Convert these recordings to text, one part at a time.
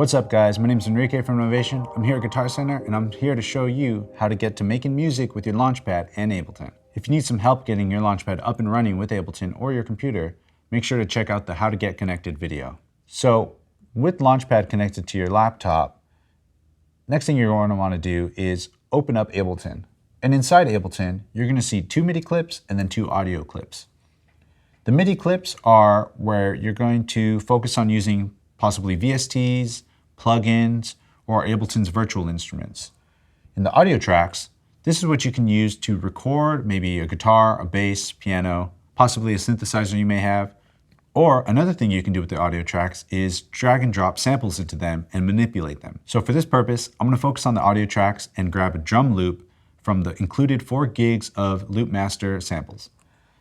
What's up guys, my name is Enrique from Novation. I'm here at Guitar Center and I'm here to show you how to get to making music with your Launchpad and Ableton. If you need some help getting your Launchpad up and running with Ableton or your computer, make sure to check out the How to Get Connected video. So with Launchpad connected to your laptop, next thing you're going to want to do is open up Ableton. And inside Ableton, you're going to see 2 MIDI clips and then 2 audio clips. The MIDI clips are where you're going to focus on using possibly VSTs, plugins, or Ableton's virtual instruments. In the audio tracks, this is what you can use to record maybe a guitar, a bass, piano, possibly a synthesizer you may have. Or another thing you can do with the audio tracks is drag and drop samples into them and manipulate them. So for this purpose, I'm going to focus on the audio tracks and grab a drum loop from the included 4 gigs of Loopmaster samples.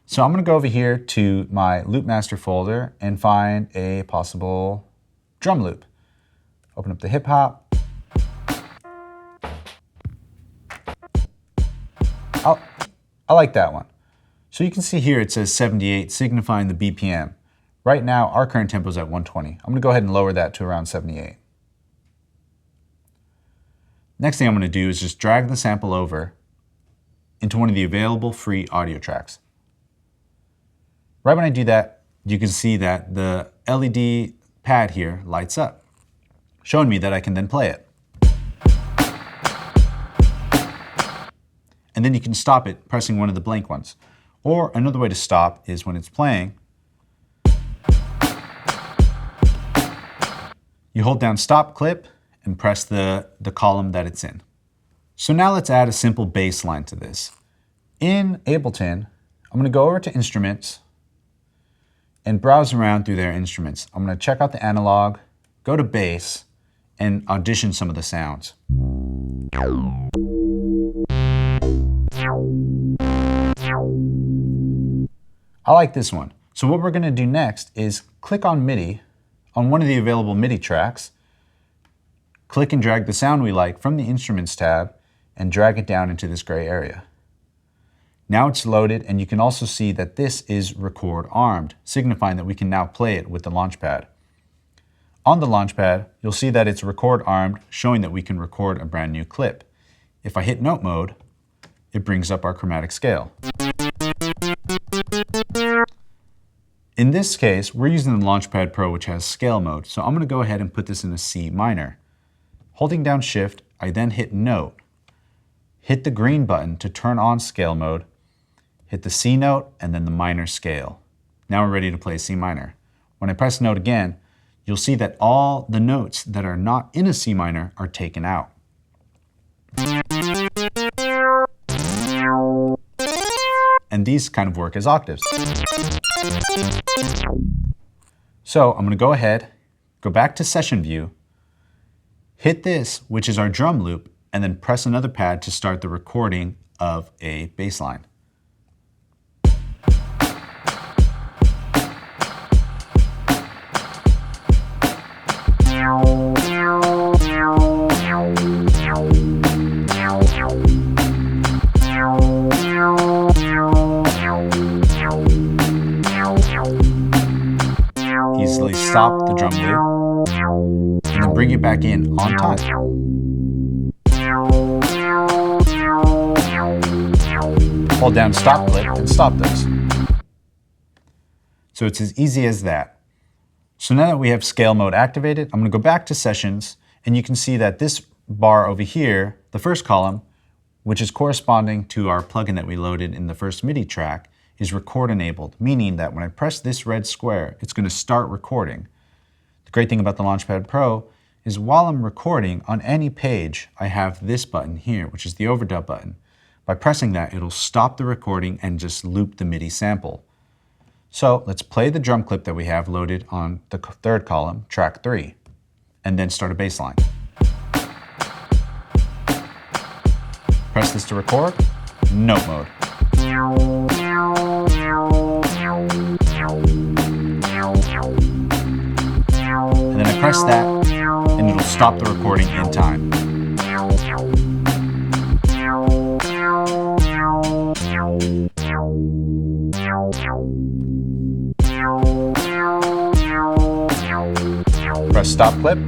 So I'm going to go over here to my Loopmaster folder and find a possible drum loop. Open up the hip hop. I like that one. So you can see here it says 78, signifying the BPM. Right now, our current tempo is at 120. I'm going to go ahead and lower that to around 78. Next thing I'm going to do is just drag the sample over into one of the available free audio tracks. Right when I do that, you can see that the LED pad here lights up, showing me that I can then play it. And then you can stop it pressing one of the blank ones. Or another way to stop is when it's playing, you hold down stop clip and press the column that it's in. So now let's add a simple bass line to this. In Ableton, I'm going to go over to Instruments and browse around through their instruments. I'm going to check out the analog, go to bass, and audition some of the sounds. I like this one. So what we're going to do next is click on MIDI on one of the available MIDI tracks, click and drag the sound we like from the Instruments tab, and drag it down into this gray area. Now it's loaded, and you can also see that this is record armed, signifying that we can now play it with the Launchpad. On the Launchpad, you'll see that it's record armed, showing that we can record a brand new clip. If I hit note mode, it brings up our chromatic scale. In this case, we're using the Launchpad Pro, which has scale mode, so I'm going to go ahead and put this in a C minor. Holding down Shift, I then hit Note, hit the green button to turn on scale mode, hit the C note, and then the minor scale. Now we're ready to play C minor. When I press Note again, you'll see that all the notes that are not in a C minor are taken out. And these kind of work as octaves. So I'm going to go ahead, go back to Session View, hit this, which is our drum loop, and then press another pad to start the recording of a bass line. Easily stop the drum loop and then bring it back in on time. Hold down stop clip and stop those. So it's as easy as that. So now that we have scale mode activated, I'm going to go back to Sessions, and you can see that this bar over here, the first column, which is corresponding to our plugin that we loaded in the first MIDI track, is record enabled, meaning that when I press this red square, it's going to start recording. The great thing about the Launchpad Pro is while I'm recording on any page, I have this button here, which is the overdub button. By pressing that, it'll stop the recording and just loop the MIDI sample. So let's play the drum clip that we have loaded on the third column, track 3, and then start a bass line. Press this to record, note mode. And then I press that, and it'll stop the recording in time. press stop clip,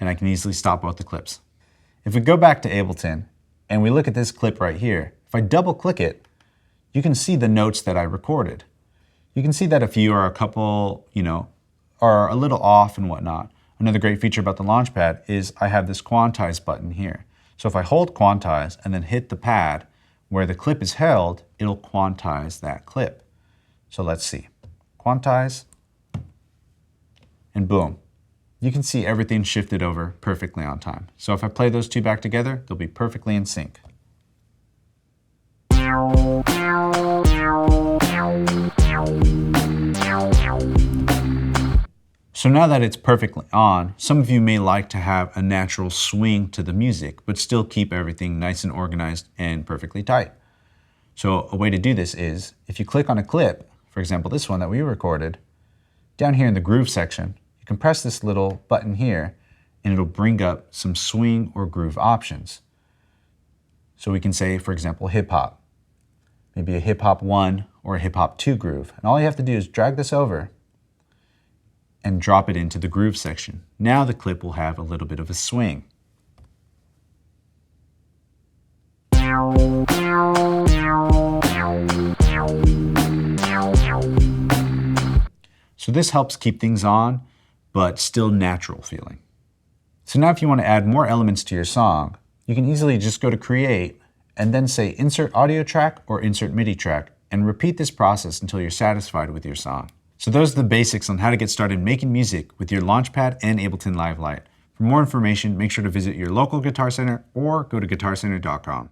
and I can easily stop both the clips. If we go back to Ableton and we look at this clip right here, if I double click it, you can see the notes that I recorded. You can see that a few are a couple, are a little off and whatnot. Another great feature about the Launchpad is I have this quantize button here. So if I hold quantize and then hit the pad where the clip is held, it'll quantize that clip. So let's see. Quantize, and boom. You can see everything shifted over perfectly on time. So if I play those two back together, they'll be perfectly in sync. So now that it's perfectly on, some of you may like to have a natural swing to the music, but still keep everything nice and organized and perfectly tight. So a way to do this is, if you click on a clip, for example this one that we recorded, down here in the groove section, you can press this little button here and it'll bring up some swing or groove options. So we can say, for example, hip hop, maybe a hip hop 1 or a hip hop 2 groove. And all you have to do is drag this over and drop it into the groove section. Now the clip will have a little bit of a swing. So this helps keep things on, but still natural feeling. So now if you want to add more elements to your song, you can easily just go to Create and then say Insert Audio Track or Insert MIDI Track and repeat this process until you're satisfied with your song. So those are the basics on how to get started making music with your Launchpad and Ableton Live Lite. For more information, make sure to visit your local Guitar Center or go to guitarcenter.com.